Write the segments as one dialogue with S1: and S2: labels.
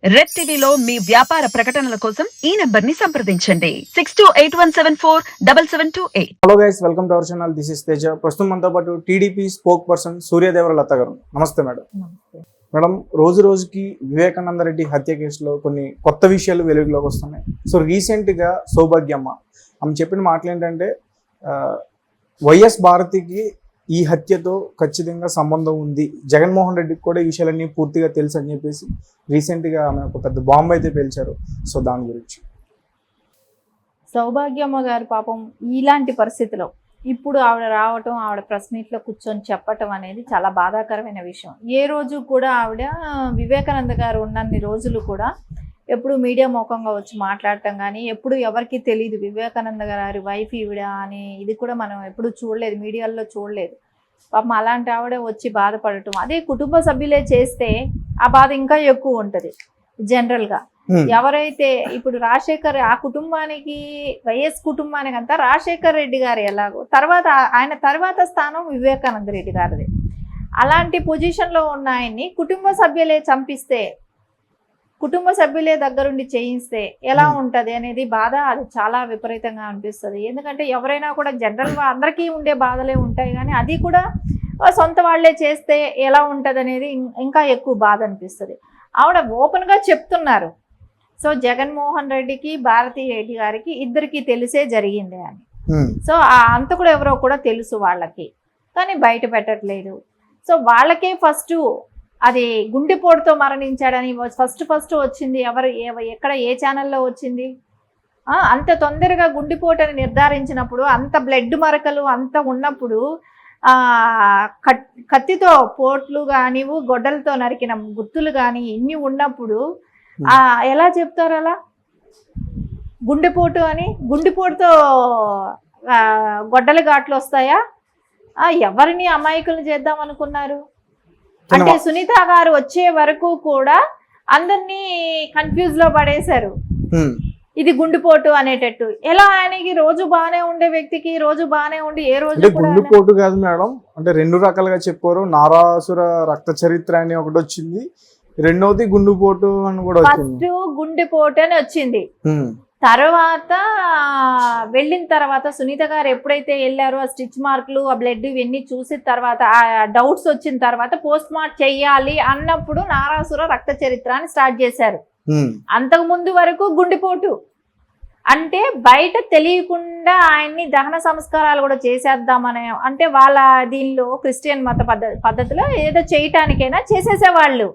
S1: Red టీవీలో మీ వ్యాపార ప్రకటనల కోసం ఈ నంబర్ ని సంప్రదించండి 6281747728.
S2: Hello guys, welcome to our channel. This is Teja. ప్రస్తుతం మనతో పాటు టీడీపీ స్పోక్ పర్సన్ సూర్యదేవర లత గారు. నమస్తే మేడం. మేడం, రోజు రోజుకి వివేకానంద రెడ్డి హత్య కేసులో కొన్ని కొత్త విషయాలు వెలుగులోకి వస్తున్నాయి. సో రీసెంట్గా సౌభాగ్యమ్మ ఆమె చెప్పిన మాటలు ఏంటంటే, వైఎస్ భారతికి ఈ హత్యతో ఖచ్చితంగా సంబంధం ఉంది, జగన్మోహన్ రెడ్డికి కూడా ఈ విషయాలన్నీ పూర్తిగా తెలుసు అని చెప్పేసి రీసెంట్గా ఆమె ఒక పెద్ద బాంబు అయితే పేల్చారు. సో దాని గురించి
S3: సౌభాగ్యమ్మ గారు పాపం ఇలాంటి పరిస్థితిలో ఇప్పుడు ఆవిడ రావటం, ఆవిడ ప్రెస్ మీట్లో కూర్చొని చెప్పటం అనేది చాలా బాధాకరమైన విషయం. ఏ రోజు కూడా ఆవిడ వివేకానంద గారు ఉన్నన్ని రోజులు కూడా ఎప్పుడు మీడియా ముఖంగా వచ్చి మాట్లాడటం కానీ, ఎప్పుడు ఎవరికి తెలియదు వివేకానంద గారి వైఫ్ ఈవిడ అని ఇది కూడా మనం ఎప్పుడు చూడలేదు, మీడియాలో చూడలేదు. పాపం అలాంటి ఆవిడ వచ్చి బాధపడటం, అదే కుటుంబ సభ్యులే చేస్తే ఆ బాధ ఇంకా ఎక్కువ ఉంటుంది. జనరల్గా ఎవరైతే ఇప్పుడు రాజశేఖర్ ఆ కుటుంబానికి, వైఎస్ కుటుంబానికి అంతా రాజశేఖర్ రెడ్డి గారు ఎలాగో, తర్వాత ఆయన తర్వాత స్థానం వివేకానంద రెడ్డి గారిది. అలాంటి పొజిషన్లో ఉన్న ఆయన్ని కుటుంబ సభ్యులే చంపిస్తే, కుటుంబ సభ్యులే దగ్గరుండి చేయిస్తే ఎలా ఉంటుంది అనేది బాధ అది చాలా విపరీతంగా అనిపిస్తుంది. ఎందుకంటే ఎవరైనా కూడా జనరల్గా అందరికీ ఉండే బాధలే ఉంటాయి, కానీ అది కూడా సొంత వాళ్ళే చేస్తే ఎలా ఉంటుంది అనేది ఇంకా ఎక్కువ బాధ అనిపిస్తుంది. ఆవిడ ఓపెన్గా చెప్తున్నారు, సో జగన్మోహన్ రెడ్డికి భారతీ రెడ్డి గారికి ఇద్దరికి తెలిసే జరిగింది అని. సో ఆ అంతకుడు ఎవరో కూడా తెలుసు వాళ్ళకి, కానీ బయట పెట్టట్లేదు. సో వాళ్ళకే ఫస్ట్ అది గుండెపోటుతో మరణించాడని ఫస్ట్ వచ్చింది. ఎక్కడ ఏ ఛానల్లో వచ్చింది? అంత తొందరగా గుండెపోటు అని నిర్ధారించినప్పుడు, అంత బ్లడ్ మరకలు అంత ఉన్నప్పుడు, కత్తితో పోట్లు కానీ గొడ్డలతో నరికిన గుర్తులు కానీ ఇన్ని ఉన్నప్పుడు ఎలా చెప్తారు? అలా గుండెపోటు అని, గుండెపోటుతో గొడ్డలి ఘాట్లు వస్తాయా? ఎవరిని అమాయకులు చేద్దాం అనుకున్నారు? అంటే సునీత గారు వచ్చే వరకు కూడా అందరినీ కన్ఫ్యూజ్ లో పడేశారు, ఇది గుండెపోటు అనేటట్టు. ఎలా ఆయనకి రోజు బాగానే ఉండే వ్యక్తికి రోజు బాగానే ఉండి ఏ రోజు
S2: గుండెపోటు కాదు మేడం, అంటే రెండు రకాలుగా చెప్పారు. నారాసుర రక్త చరిత్ర అని ఒకటి వచ్చింది, రెండోది గుండెపోటు అని కూడా వచ్చింది.
S3: ఫస్ట్ గుండెపోటు అని వచ్చింది, తర్వాత వెళ్ళిన తర్వాత సునీత గారు ఎప్పుడైతే వెళ్ళారో ఆ స్టిచ్ మార్కులు, ఆ బ్లడ్ ఇవన్నీ చూసిన తర్వాత, ఆ డౌట్స్ వచ్చిన తర్వాత పోస్ట్ మార్టం చెయ్యాలి అన్నప్పుడు నారాసుర రక్త చరిత్ర అని స్టార్ట్ చేశారు. అంతకు ముందు వరకు గుండెపోటు అంటే బయట తెలియకుండా ఆయన్ని దహన సంస్కారాలు కూడా చేసేద్దామనే, అంటే వాళ్ళ దీనిలో క్రిస్టియన్ మత పద్ధతిలో ఏదో చేయటానికైనా చేసేసేవాళ్ళు.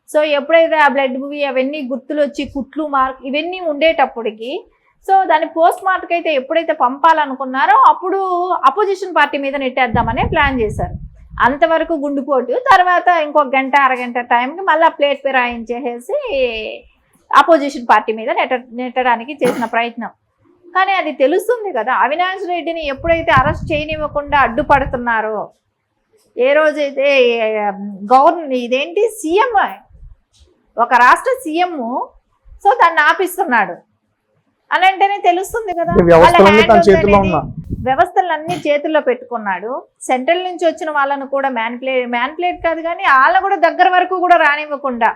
S3: సో ఎప్పుడైతే ఆ బ్లడ్ అవన్నీ గుర్తులు వచ్చి కుట్లు మార్క్ ఇవన్నీ ఉండేటప్పటికి, సో దాన్ని పోస్ట్ మార్టం అయితే ఎప్పుడైతే పంపాలనుకున్నారో అప్పుడు అపోజిషన్ పార్టీ మీద నెట్టేద్దామనే ప్లాన్ చేశారు. అంతవరకు గుండెపోటు, తర్వాత ఇంకొక గంట అరగంట టైంకి మళ్ళీ ప్లేట్ ఫిరాయించేసి అపోజిషన్ పార్టీ మీద నెట్టడానికి చేసిన ప్రయత్నం. కానీ అది తెలుస్తుంది కదా, అవినాష్ రెడ్డిని ఎప్పుడైతే అరెస్ట్ చేయనివ్వకుండా అడ్డుపడుతున్నారో, ఏ రోజైతే ఇదేంటి సీఎం, ఒక రాష్ట్ర సీఎం సో దాన్ని ఆపిస్తున్నాడు అని అంటేనే తెలుస్తుంది కదా, వ్యవస్థలన్నీ చేతుల్లో పెట్టుకున్నాడు. సెంట్రల్ నుంచి వచ్చిన వాళ్ళను కూడా మ్యాన్ప్లేట్ కాదు కానీ వాళ్ళను కూడా దగ్గర వరకు కూడా రానివ్వకుండా,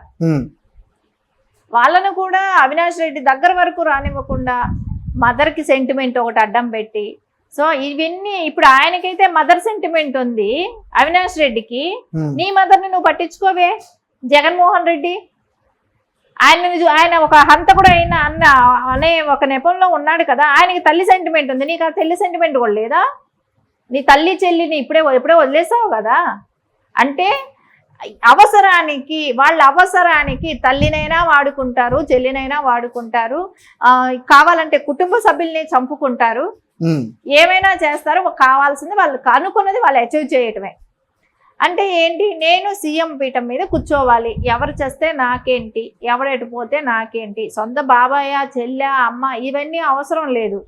S3: వాళ్ళను కూడా అవినాష్ రెడ్డి దగ్గర వరకు రానివ్వకుండా మదర్కి సెంటిమెంట్ ఒకటి అడ్డం పెట్టి, సో ఇవన్నీ ఇప్పుడు ఆయనకైతే మదర్ సెంటిమెంట్ ఉంది అవినాష్ రెడ్డికి, నీ మదర్ని నువ్వు పట్టించుకోవే జగన్మోహన్ రెడ్డి. ఆయన ఒక హంతకుడు అయిన అనే ఒక నెపంలో ఉన్నాడు కదా, ఆయనకి తల్లి సెంటిమెంట్ ఉంది, నీకు ఆ తల్లి సెంటిమెంట్ కూడా లేదా? నీ తల్లి చెల్లిని ఎప్పుడే వదిలేసావు కదా. అంటే వాళ్ళ అవసరానికి తల్లినైనా వాడుకుంటారు, చెల్లినైనా వాడుకుంటారు, కావాలంటే కుటుంబ సభ్యుల్ని చంపుకుంటారు, ఏమైనా చేస్తారు. కావాల్సింది వాళ్ళు అనుకున్నది వాళ్ళు అచీవ్ చేయటమే. అంటే ఏంటి, నేను సీఎం పీఠం మీద కూర్చోవాలి, ఎవరు చేస్తే నాకేంటి, ఎవరెటు పోతే నాకేంటి, సొంత బాబాయ్ చెల్లె అమ్మ ఇవన్నీ అవసరం లేదు.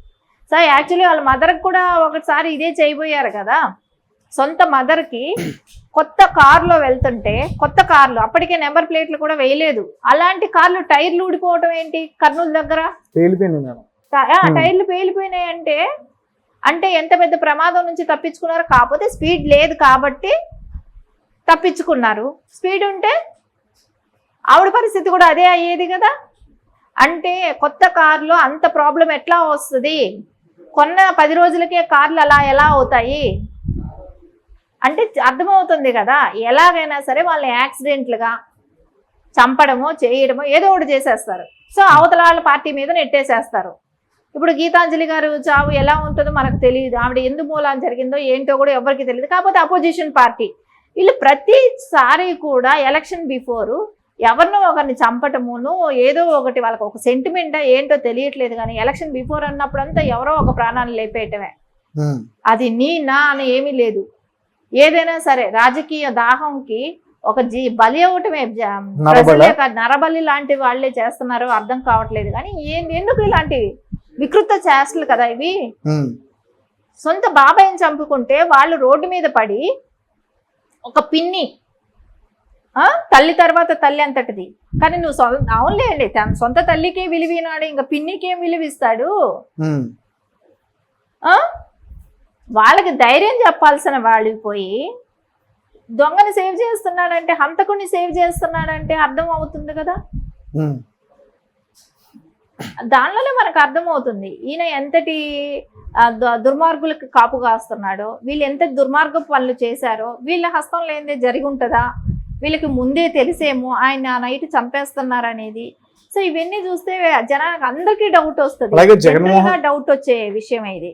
S3: సో యాక్చువల్లీ వాళ్ళ మదర్కి కూడా ఒకసారి ఇదే చేయబోయారు కదా. సొంత మదర్కి కొత్త కారులో వెళ్తుంటే, కొత్త కార్లు అప్పటికే నెంబర్ ప్లేట్లు కూడా వేయలేదు, అలాంటి కార్లు టైర్లు ఊడిపోవటం ఏంటి, కర్నూలు దగ్గర టైర్లు పేలిపోయినాయి అంటే ఎంత పెద్ద ప్రమాదం నుంచి తప్పించుకున్నారు. కాకపోతే స్పీడ్ లేదు కాబట్టి తప్పించుకున్నారు, స్పీడ్ ఉంటే ఆవిడ పరిస్థితి కూడా అదే అయ్యేది కదా. అంటే కొత్త కార్లో అంత ప్రాబ్లం ఎట్లా వస్తుంది, కొన్న 10 రోజులకే కార్లు అలా ఎలా అవుతాయి అంటే అర్థమవుతుంది కదా. ఎలాగైనా సరే వాళ్ళని యాక్సిడెంట్లుగా చంపడమో చేయడమో ఏదో ఒకటి చేసేస్తారు. సో అవతల వాళ్ళ పార్టీ మీద నెట్టేసేస్తారు. ఇప్పుడు గీతాంజలి గారు చావు ఎలా ఉంటుందో మనకు తెలియదు, ఆవిడ ఎందుకు మూలాన జరిగిందో ఏంటో కూడా ఎవరికి తెలియదు. కాకపోతే అపోజిషన్ పార్టీ వీళ్ళు ప్రతిసారి కూడా ఎలక్షన్ బిఫోరు ఎవరినో ఒకరిని చంపటమును ఏదో ఒకటి వాళ్ళకి ఒక సెంటిమెంటా ఏంటో తెలియట్లేదు, కానీ ఎలక్షన్ బిఫోర్ అన్నప్పుడంతా ఎవరో ఒక ప్రాణాన్ని లేపేయటమే. అది నా అని ఏమీ లేదు. ఏదైనా సరే రాజకీయ దాహంకి ఒక బలి అవ్వటమే. నరబలి లాంటి వాళ్ళే చేస్తున్నారు, అర్థం కావట్లేదు. కానీ ఎందుకు ఇలాంటివి వికృత చేష్టలు కదా ఇవి. సొంత బాబాయిని చంపుకుంటే వాళ్ళు రోడ్డు మీద పడి ఒక పిన్ని తల్లి తర్వాత తల్లి అంతటిది, కానీ నువ్వు అవునులేండి సొంత తల్లికే విలువినాడు, ఇంకా పిన్నికేం విలువిస్తాడు. వాళ్ళకి ధైర్యం చెప్పాల్సిన వాళ్ళు పోయి దొంగని సేవ్ చేస్తున్నాడంటే, హంతకుడిని సేవ్ చేస్తున్నాడంటే అర్థం అవుతుంది కదా. దానిలోనే మనకు అర్థమవుతుంది ఈయన ఎంతటి దుర్మార్గులకు కాపు కాస్తున్నాడో, వీళ్ళు ఎంత దుర్మార్గ పనులు చేశారో వీళ్ళ హస్తం లేనిదే జరిగి ఉంటుందా, వీళ్ళకి ముందే తెలిసేమో ఆయన నైట్ చంపేస్తున్నారు అనేది. సో ఇవన్నీ చూస్తే జనానికి అందరికీ డౌట్ వస్తుంది, డౌట్ వచ్చే విషయం ఇది.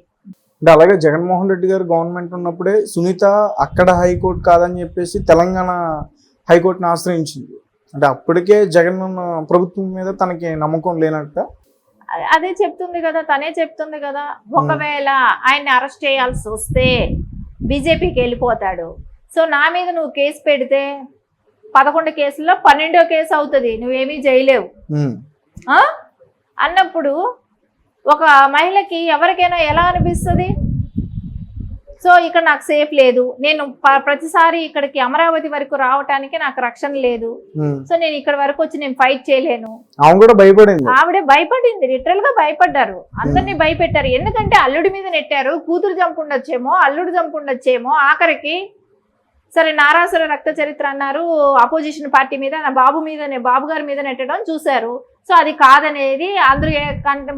S2: అంటే అలాగే జగన్మోహన్ రెడ్డి గారు గవర్నమెంట్ ఉన్నప్పుడే సునీత అక్కడ హైకోర్టు కాదని చెప్పేసి తెలంగాణ హైకోర్టుని ఆశ్రయించింది. అంటే అప్పటికే జగన్ ప్రభుత్వం మీద తనకి నమ్మకం లేనట్ట.
S3: అదే చెప్తుంది కదా, తనే చెప్తుంది కదా. ఒకవేళ ఆయన్ని అరెస్ట్ చేయాల్సి వస్తే బీజేపీకి వెళ్ళిపోతాడు. సో నా మీద నువ్వు కేసు పెడితే 11 కేసుల్లో 12వ కేసు అవుతుంది, నువ్వేమీ చేయలేవు అన్నప్పుడు ఒక మహిళకి ఎవరికైనా ఎలా అనిపిస్తుంది. సో ఇక్కడ నాకు సేఫ్ లేదు, నేను ప్రతిసారి ఇక్కడికి అమరావతి వరకు రావటానికి నాకు రక్షణ లేదు, సో నేను ఇక్కడ వరకు వచ్చి నేను ఫైట్ చేయలేను. ఆవిడే భయపడింది, లిటరల్ గా భయపడ్డారు, అందరినీ భయపెట్టారు. ఎందుకంటే అల్లుడి మీద నెట్టారు, కూతురు చంపుండొచ్చేమో అల్లుడు చంపుండొచ్చేమో, ఆఖరికి సరే నారాసుర రక్త చరిత్ర అన్నారు, అపోజిషన్ పార్టీ మీద నా బాబు గారి మీద నెట్టడం చూశారు. సో అది కాదనేది అందరూ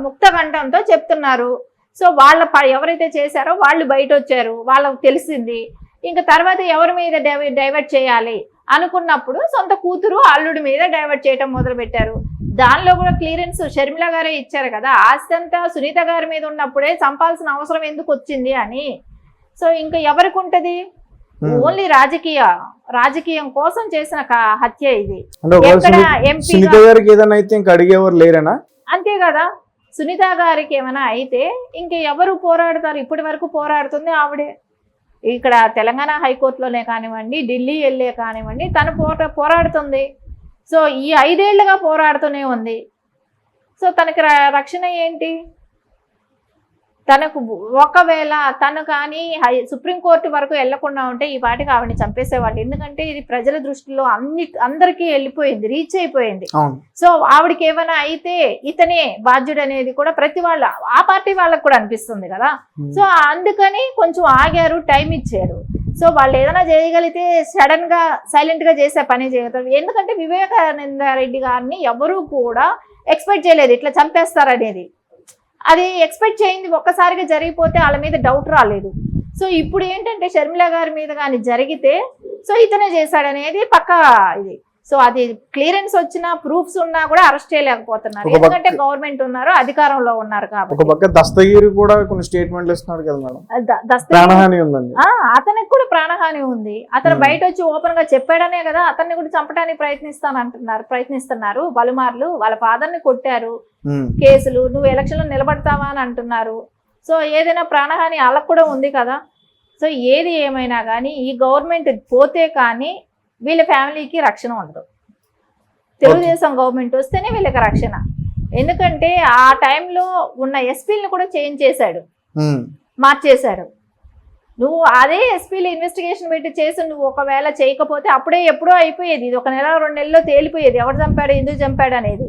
S3: ముక్త కంఠంతో చెప్తున్నారు. సో వాళ్ళ ఎవరైతే చేశారో వాళ్ళు బయట వచ్చారు, వాళ్ళకు తెలిసింది. ఇంకా తర్వాత ఎవరి మీద డైవర్ట్ చేయాలి అనుకున్నప్పుడు సొంత కూతురు అల్లుడి మీద డైవర్ట్ చేయడం మొదలు పెట్టారు. దానిలో కూడా క్లియరెన్స్ షర్మిల గారే ఇచ్చారు కదా, ఆస్తి అంతా సునీత గారి మీద ఉన్నప్పుడే చంపాల్సిన అవసరం ఎందుకు వచ్చింది అని. సో ఇంకా ఎవరికి ఉంటది, ఓన్లీ రాజకీయం కోసం చేసిన హత్య ఇది. అంతే కదా, సునీత గారికి ఏమైనా అయితే ఇంక ఎవరు పోరాడతారు? ఇప్పటి వరకు పోరాడుతుంది ఆవిడే. ఇక్కడ తెలంగాణ హైకోర్టులోనే కానివ్వండి, ఢిల్లీ వెళ్ళే కానివ్వండి, తను పోరాడుతుంది. సో ఈ 5 ఏళ్లుగా పోరాడుతూనే ఉంది. సో తనకి రక్షణ ఏంటి? తనకు ఒకవేళ తను కానీ సుప్రీంకోర్టు వరకు వెళ్లకుండా ఉంటే ఈ పాటికి ఆవిడని చంపేసేవాళ్ళు. ఎందుకంటే ఇది ప్రజల దృష్టిలో అందరికీ వెళ్ళిపోయింది, రీచ్ అయిపోయింది. సో ఆవిడకి ఏమైనా అయితే ఇతనే బాధ్యుడు అనేది కూడా ప్రతి వాళ్ళ ఆ పార్టీ వాళ్ళకు కూడా అనిపిస్తుంది కదా. సో అందుకని కొంచెం ఆగారు, టైం ఇచ్చారు. సో వాళ్ళు ఏదైనా చేయగలిగితే సడన్ గా సైలెంట్ గా చేసే పని చేయగలుగుతారు. ఎందుకంటే వివేకానంద రెడ్డి గారిని ఎవరు కూడా ఎక్స్పెక్ట్ చేయలేదు ఇట్లా చంపేస్తారనేది. అది ఎక్స్పెక్ట్ చేయింది ఒక్కసారిగా జరిగిపోతే వాళ్ళ మీద డౌట్ రాలేదు. సో ఇప్పుడు ఏంటంటే షర్మిల గారి మీద కానీ జరిగితే సో ఇతనే చేశాడనేది పక్కా ఇది. సో అది క్లియరెన్స్ వచ్చినా ప్రూఫ్స్ ఉన్నా కూడా అరెస్ట్ చేయలేకపోతున్నారు, ఎందుకంటే గవర్నమెంట్ ఉన్నారు, అధికారంలో ఉన్నారు కాబట్టి.
S2: దస్తగిరి కూడా కొన్ని స్టేట్మెంట్లు ఇస్తున్నారు కదా మేడం,
S3: అతనికి కూడా ప్రాణహాని ఉంది. అతను బయట వచ్చి ఓపెన్ గా చెప్పాడనే కదా అతన్ని కూడా చంపడానికి ప్రయత్నిస్తున్నారు పలుమార్లు. వాళ్ళ ఫాదర్ ని కొట్టారు, కేసులు, నువ్వు ఎలక్షన్ లో నిలబడతావా అని అంటున్నారు. సో ఏదైనా ప్రాణహాని వాళ్ళకు కూడా ఉంది కదా. సో ఏది ఏమైనా కానీ ఈ గవర్నమెంట్ పోతే కానీ వీళ్ళ ఫ్యామిలీకి రక్షణ ఉండదు. తెలుగుదేశం గవర్నమెంట్ వస్తేనే వీళ్ళకి రక్షణ. ఎందుకంటే ఆ టైంలో ఉన్న ఎస్పీలను కూడా చేంజ్ చేశాడు, మార్చేశాడు. నువ్వు అదే ఎస్పీలు ఇన్వెస్టిగేషన్ పెట్టి చేసి నువ్వు ఒకవేళ చేయకపోతే అప్పుడే ఎప్పుడో అయిపోయేది. ఇది 1 నెల 2 నెలల్లో తేలిపోయేది ఎవరు చంపాడు, ఎందుకు చంపాడు అనేది.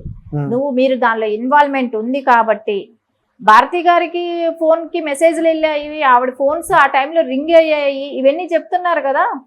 S3: మీరు దానిలో ఇన్వాల్వ్మెంట్ ఉంది కాబట్టి. భారతి గారికి ఫోన్ కి మెసేజ్లు వెళ్ళాయి, ఆవిడ ఫోన్స్ ఆ టైంలో రింగ్ అయ్యాయి, ఇవన్నీ చెప్తున్నారు కదా.